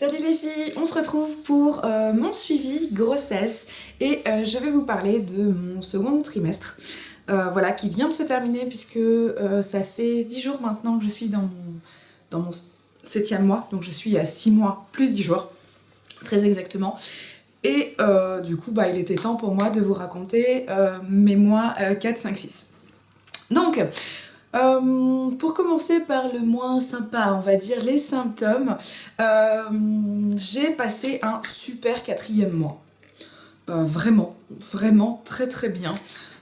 Salut les filles, on se retrouve pour mon suivi grossesse et je vais vous parler de mon second trimestre voilà, qui vient de se terminer puisque ça fait 10 jours maintenant que je suis dans mon 7e mois, donc je suis à 6 mois plus 10 jours, très exactement. Et du coup, il était temps pour moi de vous raconter mes mois 4, 5, 6. Donc, pour commencer par le moins sympa, on va dire les symptômes, j'ai passé un super 4e mois. Vraiment, vraiment très très bien.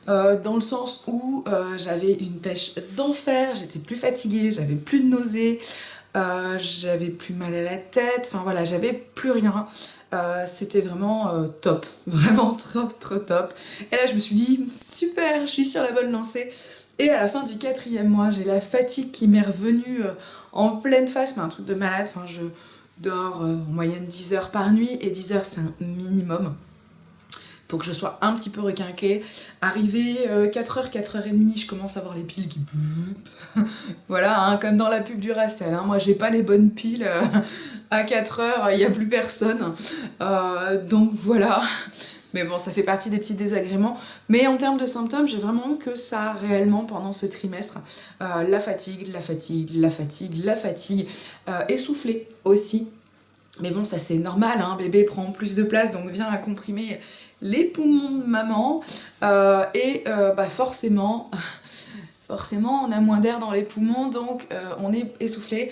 Dans le sens où j'avais une pêche d'enfer, j'étais plus fatiguée, j'avais plus de nausées, j'avais plus mal à la tête, enfin voilà, j'avais plus rien. C'était vraiment top, vraiment trop top. Et là je me suis dit, super, je suis sur la bonne lancée. Et à la fin du 4e mois, j'ai la fatigue qui m'est revenue en pleine face, mais un truc de malade. Enfin, je dors en moyenne 10 heures par nuit, et 10 heures c'est un minimum pour que je sois un petit peu requinquée. Arrivé 4h, 4h30, je commence à avoir les piles qui... voilà, hein, comme dans la pub du Racel, hein. Moi j'ai pas les bonnes piles, à 4h, il n'y a plus personne. Donc voilà. Mais bon, ça fait partie des petits désagréments. Mais en termes de symptômes, j'ai vraiment eu que ça réellement pendant ce trimestre. La fatigue, essoufflée aussi. Mais bon, ça c'est normal, hein, bébé prend plus de place, donc vient à comprimer les poumons de maman. Forcément, on a moins d'air dans les poumons, donc on est essoufflé.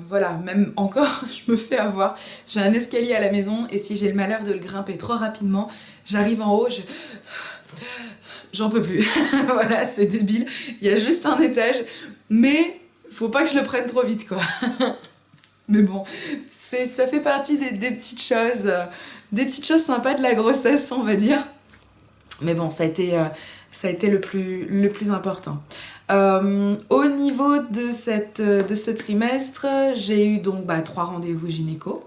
Voilà, même encore, je me fais avoir. J'ai un escalier à la maison et si j'ai le malheur de le grimper trop rapidement, j'arrive en haut, j'en peux plus. Voilà, c'est débile. Il y a juste un étage, mais faut pas que je le prenne trop vite, quoi. Mais bon, ça fait partie des petites choses sympas de la grossesse, on va dire. Mais bon, ça a été le plus important. Au niveau de ce trimestre, j'ai eu donc 3 rendez-vous gynéco,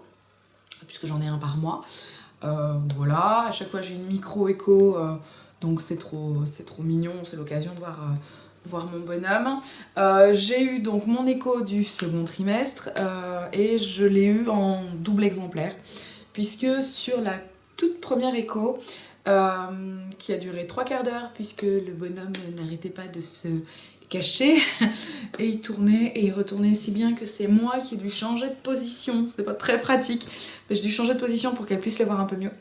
puisque j'en ai un par mois. Voilà, à chaque fois j'ai une micro-écho, donc c'est trop mignon, c'est l'occasion de voir mon bonhomme. J'ai eu donc mon écho du second trimestre et je l'ai eu en double exemplaire, puisque sur la toute première écho, qui a duré 3/4 d'heure, puisque le bonhomme n'arrêtait pas de se caché et il tournait et il retournait si bien que c'est moi qui ai dû changer de position. C'était pas très pratique, mais j'ai dû changer de position pour qu'elle puisse le voir un peu mieux.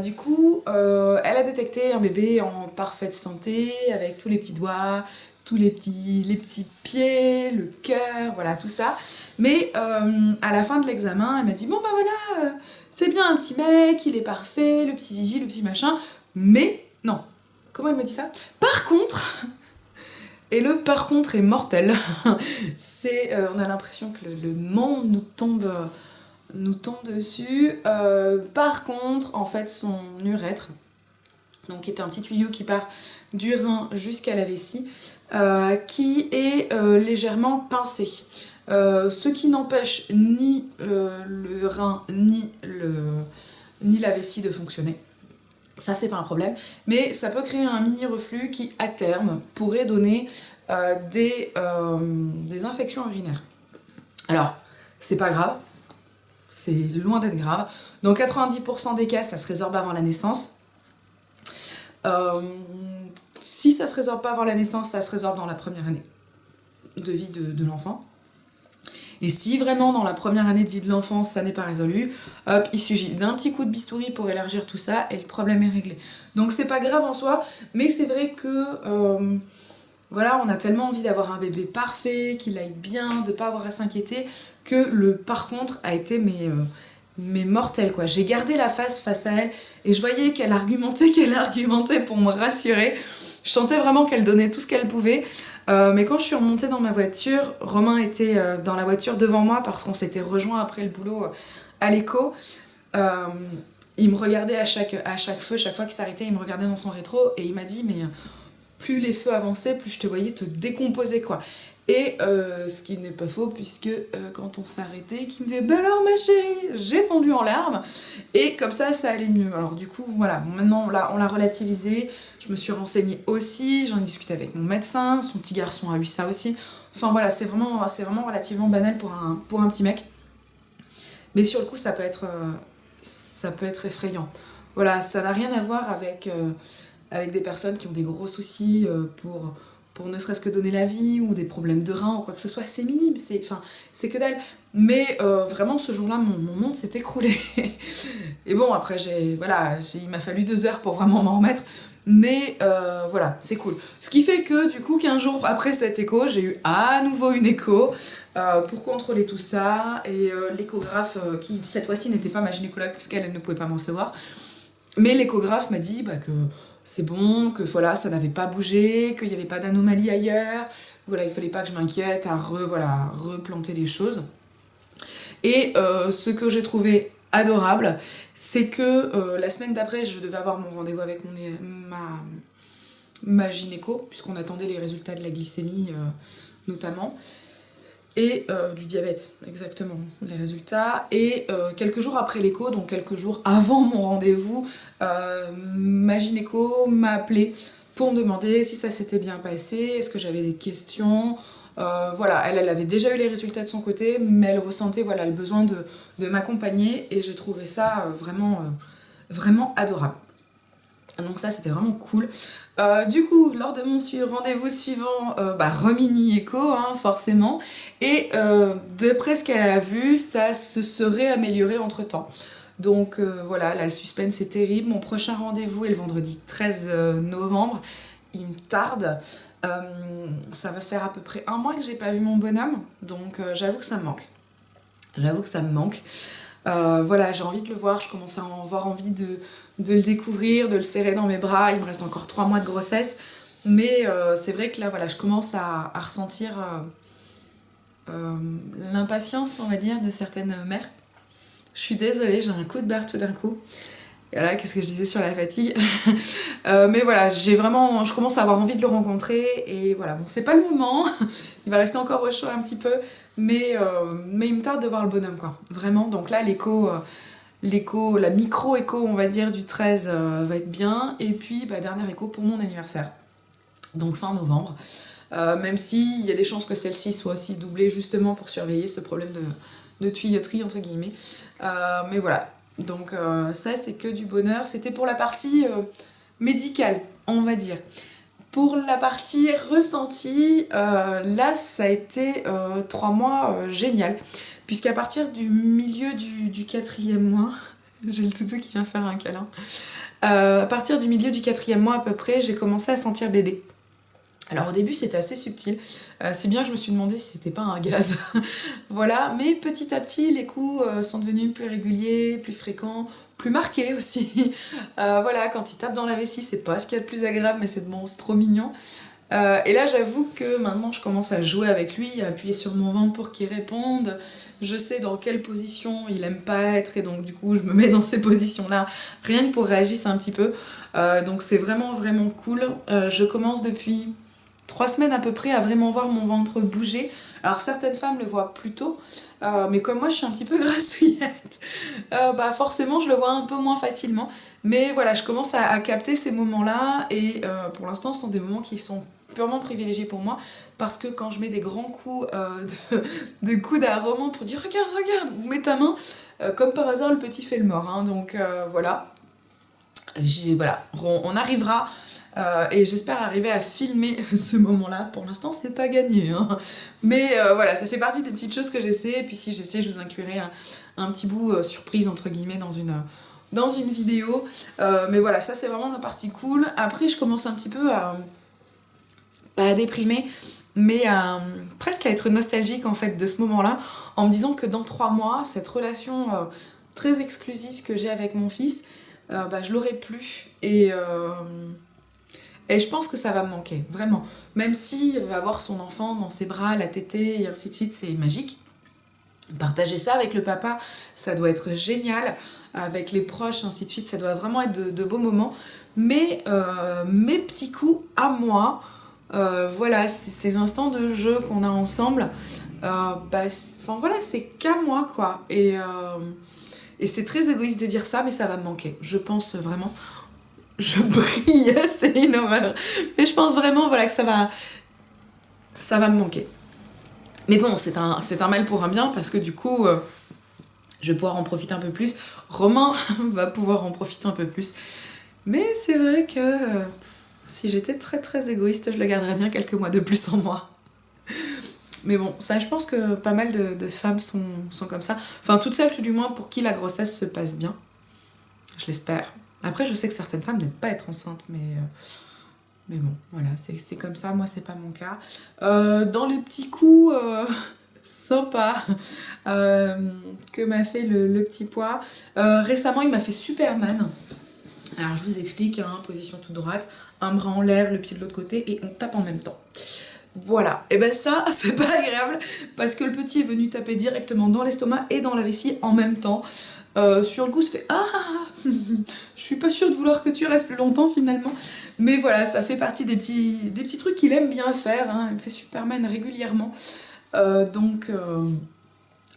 Du coup, elle a détecté un bébé en parfaite santé, avec tous les petits doigts, tous les petits pieds, le cœur, voilà, tout ça. Mais à la fin de l'examen, elle m'a dit, bon voilà, c'est bien un petit mec, il est parfait, le petit zizi, le petit machin, mais non. Comment elle me dit ça? Par contre... Et le par contre est mortel. On a l'impression que le monde nous tombe dessus. Par contre, en fait, son urètre, donc qui est un petit tuyau qui part du rein jusqu'à la vessie, qui est légèrement pincé. Ce qui n'empêche ni le rein ni la vessie de fonctionner. Ça, c'est pas un problème, mais ça peut créer un mini reflux qui, à terme, pourrait donner des infections urinaires. Alors, c'est pas grave, c'est loin d'être grave. Dans 90% des cas, ça se résorbe avant la naissance. Si ça se résorbe pas avant la naissance, ça se résorbe dans la première année de vie de l'enfant. Et si vraiment dans la première année de vie de l'enfant ça n'est pas résolu, hop, il suffit d'un petit coup de bistouri pour élargir tout ça et le problème est réglé. Donc c'est pas grave en soi, mais c'est vrai que voilà, on a tellement envie d'avoir un bébé parfait, qu'il aille bien, de pas avoir à s'inquiéter, que le par contre a été mais mortel, quoi. J'ai gardé la face à elle et je voyais qu'elle argumentait pour me rassurer. Je sentais vraiment qu'elle donnait tout ce qu'elle pouvait. Mais quand je suis remontée dans ma voiture, Romain était dans la voiture devant moi parce qu'on s'était rejoint après le boulot à l'écho. Il me regardait à chaque feu, chaque fois qu'il s'arrêtait, il me regardait dans son rétro et il m'a dit mais plus les feux avançaient, plus je te voyais te décomposer, quoi. Et ce qui n'est pas faux, puisque quand on s'arrêtait, qu'il me disait bah alors ma chérie, j'ai fondu en larmes, et comme ça allait mieux. Alors du coup voilà, maintenant là on l'a relativisé, je me suis renseignée aussi, j'en ai discuté avec mon médecin, son petit garçon a eu ça aussi. Enfin voilà, c'est vraiment relativement banal pour un petit mec. Mais sur le coup, ça peut être effrayant. Voilà, ça n'a rien à voir avec des personnes qui ont des gros soucis pour ne serait-ce que donner la vie ou des problèmes de reins ou quoi que ce soit. C'est minime, c'est que dalle. Mais vraiment, ce jour-là, mon monde s'est écroulé. Et bon, après, il m'a fallu 2 heures pour vraiment m'en remettre. Mais voilà, c'est cool. Ce qui fait que du coup, 15 jours après cette écho, j'ai eu à nouveau une écho pour contrôler tout ça. Et l'échographe, qui cette fois-ci n'était pas ma gynécologue puisqu'elle ne pouvait pas m'en recevoir, mais l'échographe m'a dit que c'est bon, que voilà, ça n'avait pas bougé, qu'il n'y avait pas d'anomalie ailleurs. Voilà, il fallait pas que je m'inquiète à replanter les choses. Et ce que j'ai trouvé adorable, c'est que la semaine d'après, je devais avoir mon rendez-vous avec ma gynéco, puisqu'on attendait les résultats de la glycémie notamment, et du diabète, exactement, les résultats. Et quelques jours après l'écho, donc quelques jours avant mon rendez-vous, ma gynéco m'a appelé pour me demander si ça s'était bien passé, est-ce que j'avais des questions. Voilà, elle avait déjà eu les résultats de son côté, mais elle ressentait le besoin de m'accompagner, et j'ai trouvé ça vraiment adorable. Donc ça, c'était vraiment cool. Du coup, lors de mon rendez-vous suivant, remini écho, hein, forcément, et d'après ce qu'elle a vu, ça se serait amélioré entre-temps. Donc voilà, là, le suspense est terrible. Mon prochain rendez-vous est le vendredi 13 novembre. Il me tarde. Ça va faire à peu près 1 mois que j'ai pas vu mon bonhomme, donc j'avoue que ça me manque. Voilà, j'ai envie de le voir, je commence à avoir envie de le découvrir, de le serrer dans mes bras. Il me reste encore 3 mois de grossesse, mais c'est vrai que là, voilà, je commence à ressentir l'impatience, on va dire, de certaines mères. Je suis désolée, j'ai un coup de barre tout d'un coup. Et voilà, qu'est-ce que je disais sur la fatigue. Mais voilà, je commence à avoir envie de le rencontrer, et voilà, bon, c'est pas le moment, il va rester encore au chaud un petit peu, mais il me tarde de voir le bonhomme, quoi, vraiment. Donc là, la micro-écho, on va dire, du 13 va être bien, et puis dernière écho pour mon anniversaire, donc fin novembre, même s'il y a des chances que celle-ci soit aussi doublée, justement pour surveiller ce problème de tuyauterie, entre guillemets. Mais voilà. Donc ça, c'est que du bonheur. C'était pour la partie médicale, on va dire. Pour la partie ressentie, là, ça a été 3 mois génial. Puisqu'à partir du milieu du 4e mois, j'ai le toutou qui vient faire un câlin. À partir du milieu du 4e mois à peu près, j'ai commencé à sentir bébé. Alors au début c'était assez subtil, c'est bien que je me suis demandé si c'était pas un gaz. Voilà, mais petit à petit les coups sont devenus plus réguliers, plus fréquents, plus marqués aussi. Voilà, quand il tape dans la vessie, c'est pas ce qu'il y a de plus agréable, mais c'est trop mignon. Et là j'avoue que maintenant je commence à jouer avec lui, à appuyer sur mon ventre pour qu'il réponde. Je sais dans quelle position il aime pas être, et donc du coup je me mets dans ces positions là, rien que pour réagir un petit peu. Donc c'est vraiment cool. Je commence depuis 3 semaines à peu près à vraiment voir mon ventre bouger. Alors certaines femmes le voient plus tôt, mais comme moi je suis un petit peu grassouillette, forcément je le vois un peu moins facilement. Mais voilà, je commence à capter ces moments-là, et pour l'instant ce sont des moments qui sont purement privilégiés pour moi, parce que quand je mets des grands coups de coude à Roman pour dire regarde, ou mets ta main, comme par hasard le petit fait le mort, hein, donc voilà. On arrivera, et j'espère arriver à filmer ce moment-là. Pour l'instant, c'est pas gagné, hein. Mais voilà, ça fait partie des petites choses que j'essaie. Et puis si j'essaie, je vous inclurai un petit bout surprise, entre guillemets, dans une vidéo. Mais voilà, ça c'est vraiment la partie cool. Après, je commence un petit peu pas à déprimer, mais presque à être nostalgique en fait de ce moment-là, en me disant que dans 3 mois, cette relation très exclusive que j'ai avec mon fils, je l'aurai plus, et je pense que ça va me manquer, vraiment. Même s'il va avoir son enfant dans ses bras, la tétée, et ainsi de suite, c'est magique. Partager ça avec le papa, ça doit être génial, avec les proches, ainsi de suite, ça doit vraiment être de beaux moments. Mais mes petits coups à moi, voilà, ces instants de jeu qu'on a ensemble, c'est qu'à moi, quoi. Et c'est très égoïste de dire ça, mais ça va me manquer. Je pense vraiment... Je brille, c'est une horreur. Mais je pense vraiment que ça va me manquer. Mais bon, c'est un mal pour un bien, parce que du coup, je vais pouvoir en profiter un peu plus. Romain va pouvoir en profiter un peu plus. Mais c'est vrai que si j'étais très très égoïste, je le garderais bien quelques mois de plus en moi. Mais bon, ça, je pense que pas mal de femmes sont comme ça. Enfin, toutes celles, tout du moins, pour qui la grossesse se passe bien. Je l'espère. Après, je sais que certaines femmes n'aiment pas être enceintes, mais bon, voilà, c'est comme ça. Moi, c'est pas mon cas. Dans les petits coups sympas que m'a fait le petit pois, récemment, il m'a fait Superman. Alors, je vous explique, hein, position toute droite, un bras en l'air, le pied de l'autre côté, et on tape en même temps. Voilà, et ben ça, c'est pas agréable, parce que le petit est venu taper directement dans l'estomac et dans la vessie en même temps. Sur le coup, je fais ah, je suis pas sûre de vouloir que tu restes plus longtemps finalement. Mais voilà, ça fait partie des petits trucs qu'il aime bien faire. Hein. Il me fait Superman régulièrement. Donc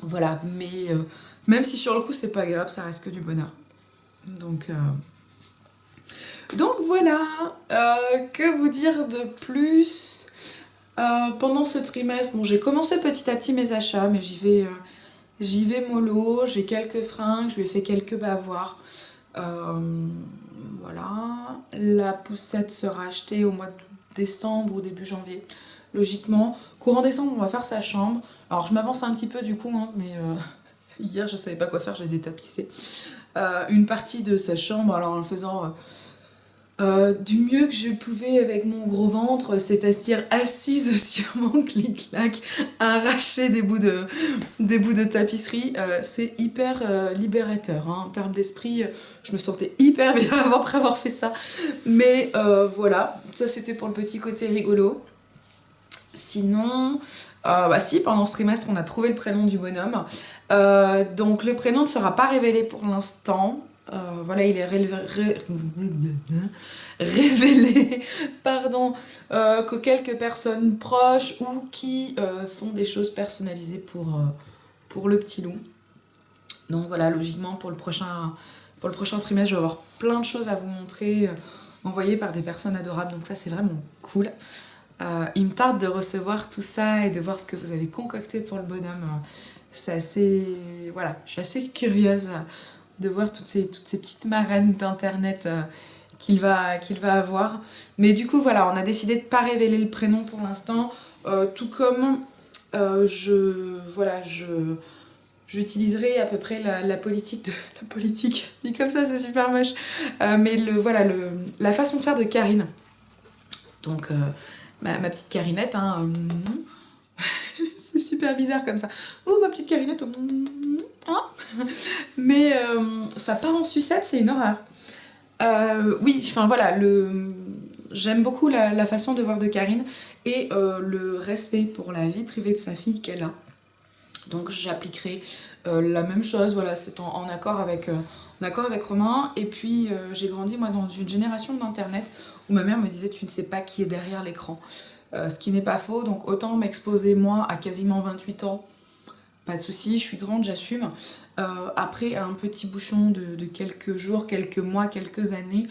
voilà, mais même si sur le coup c'est pas agréable, ça reste que du bonheur. Donc voilà, que vous dire de plus? Pendant ce trimestre, bon, j'ai commencé petit à petit mes achats, mais j'y vais mollo, j'ai quelques fringues, je lui ai fait quelques bavoirs. Voilà, la poussette sera achetée au mois de décembre ou début janvier, logiquement. Courant décembre, on va faire sa chambre. Alors je m'avance un petit peu du coup, hein, mais hier je savais pas quoi faire, j'ai détapissé une partie de sa chambre, alors en le faisant du mieux que je pouvais avec mon gros ventre, c'est-à-dire assise sur mon clic-clac, à arracher des bouts de tapisserie. C'est hyper libérateur. Hein. En termes d'esprit, je me sentais hyper bien après avoir fait ça. Mais voilà, ça c'était pour le petit côté rigolo. Sinon, si, pendant ce trimestre, on a trouvé le prénom du bonhomme. Donc le prénom ne sera pas révélé pour l'instant. Voilà, il est révélé que quelques personnes proches ou qui font des choses personnalisées pour le petit loup. Donc voilà, logiquement, pour le prochain trimestre, je vais avoir plein de choses à vous montrer, envoyées par des personnes adorables. Donc ça, c'est vraiment cool. Il me tarde de recevoir tout ça et de voir ce que vous avez concocté pour le bonhomme. C'est assez... Voilà, je suis assez curieuse de voir toutes ces petites marraines d'internet qu'il va avoir. Mais du coup, voilà, on a décidé de ne pas révéler le prénom pour l'instant. Tout comme j'utiliserai à peu près la politique de... La politique, dit comme ça, c'est super moche. Mais la façon de faire de Karine. Donc, ma petite Karinette, hein... c'est super bizarre comme ça. Oh, ma petite Karinette, hein. Mais ça part en sucette, c'est une horreur. Oui, enfin voilà, j'aime beaucoup la façon de voir de Karine et le respect pour la vie privée de sa fille qu'elle a. Donc j'appliquerai la même chose, voilà, c'est en accord avec Romain. Et puis j'ai grandi moi dans une génération d'internet où ma mère me disait tu ne sais pas qui est derrière l'écran. Ce qui n'est pas faux, donc autant m'exposer moi à quasiment 28 ans, pas de souci, je suis grande, j'assume. Après un petit bouchon de quelques jours, quelques mois, quelques années,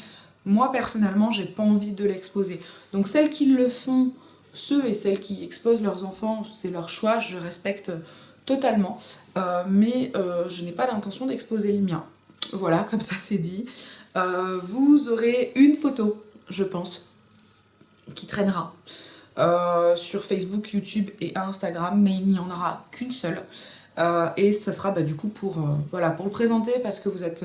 moi personnellement j'ai pas envie de l'exposer. Donc celles qui le font, ceux et celles qui exposent leurs enfants, c'est leur choix, je respecte totalement, mais je n'ai pas l'intention d'exposer le mien. Voilà, comme ça c'est dit. Vous aurez une photo, je pense, qui traînera sur Facebook, YouTube et Instagram, mais il n'y en aura qu'une seule. Et ça sera du coup pour le présenter, parce que vous êtes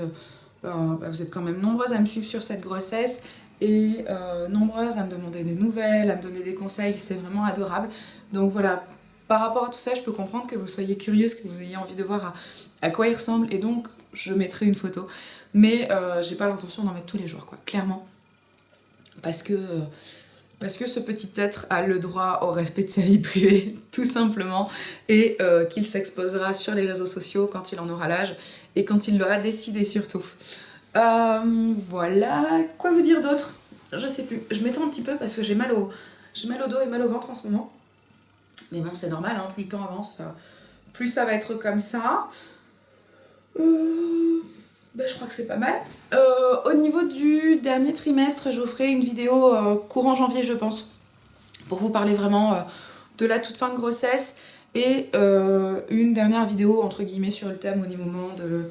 quand même nombreuses à me suivre sur cette grossesse et nombreuses à me demander des nouvelles, à me donner des conseils, c'est vraiment adorable. Donc voilà, par rapport à tout ça, je peux comprendre que vous soyez curieuse, que vous ayez envie de voir à quoi il ressemble, et donc je mettrai une photo. Mais j'ai pas l'intention d'en mettre tous les jours, quoi, clairement. Parce que ce petit être a le droit au respect de sa vie privée, tout simplement, et qu'il s'exposera sur les réseaux sociaux quand il en aura l'âge, et quand il l'aura décidé surtout. Voilà, quoi vous dire d'autre? Je sais plus, je m'étends un petit peu parce que j'ai mal au dos et mal au ventre en ce moment. Mais bon, c'est normal, hein, plus le temps avance, plus ça va être comme ça. Je crois que c'est pas mal. Au niveau du dernier trimestre, je vous ferai une vidéo courant janvier, je pense, pour vous parler vraiment de la toute fin de grossesse et une dernière vidéo entre guillemets sur le thème au moment de...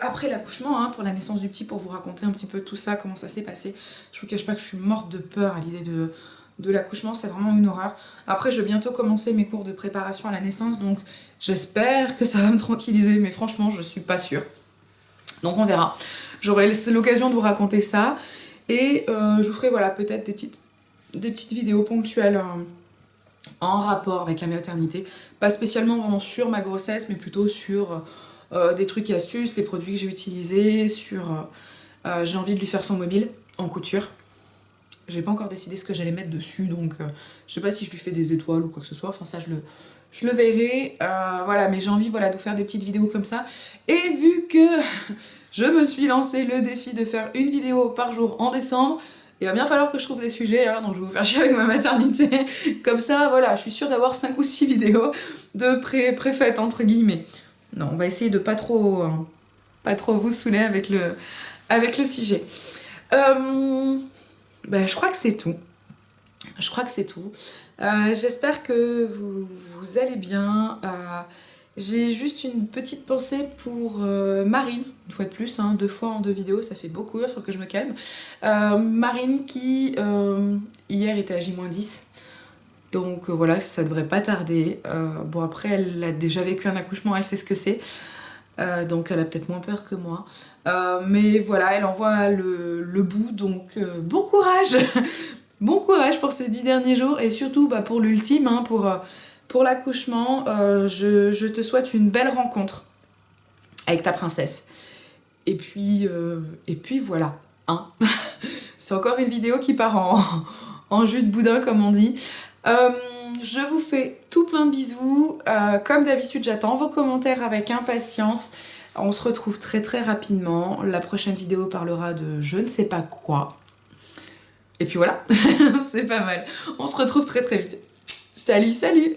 après l'accouchement, hein, pour la naissance du petit, pour vous raconter un petit peu tout ça, comment ça s'est passé. Je vous cache pas que je suis morte de peur à l'idée de l'accouchement, c'est vraiment une horreur. Après, je vais bientôt commencer mes cours de préparation à la naissance, donc j'espère que ça va me tranquilliser, mais franchement, je suis pas sûre. Donc on verra. J'aurai l'occasion de vous raconter ça, et je vous ferai voilà, peut-être des petites vidéos ponctuelles en rapport avec la maternité. Pas spécialement vraiment sur ma grossesse, mais plutôt sur des trucs et astuces, les produits que j'ai utilisés, sur... j'ai envie de lui faire son mobile en couture. J'ai pas encore décidé ce que j'allais mettre dessus, donc je sais pas si je lui fais des étoiles ou quoi que ce soit, enfin ça je le verrai. Voilà, mais j'ai envie voilà, de faire des petites vidéos comme ça. Et vu que je me suis lancé le défi de faire une vidéo par jour en décembre, il va bien falloir que je trouve des sujets, hein, donc je vais vous faire chier avec ma maternité. Comme ça, voilà, je suis sûre d'avoir 5 ou 6 vidéos de préfaites, entre guillemets. Non, on va essayer de pas trop vous saouler avec le sujet. Je crois que c'est tout. J'espère que vous allez bien. J'ai juste une petite pensée pour Marine, une fois de plus, hein, 2 fois en 2 vidéos, ça fait beaucoup, il faut que je me calme. Marine qui, hier, était à J-10. Donc voilà, ça devrait pas tarder. Bon, après, elle a déjà vécu un accouchement, elle sait ce que c'est. Donc elle a peut-être moins peur que moi. Mais voilà, elle envoie le bout, donc bon courage. Bon courage pour ces 10 derniers jours et surtout pour l'ultime, hein, pour l'accouchement. Je te souhaite une belle rencontre avec ta princesse. Et puis voilà, hein. C'est encore une vidéo qui part en jus de boudin, comme on dit. Je vous fais tout plein de bisous. Comme d'habitude, j'attends vos commentaires avec impatience. On se retrouve très très rapidement. La prochaine vidéo parlera de je ne sais pas quoi. Et puis voilà, c'est pas mal. On se retrouve très très vite. Salut, salut!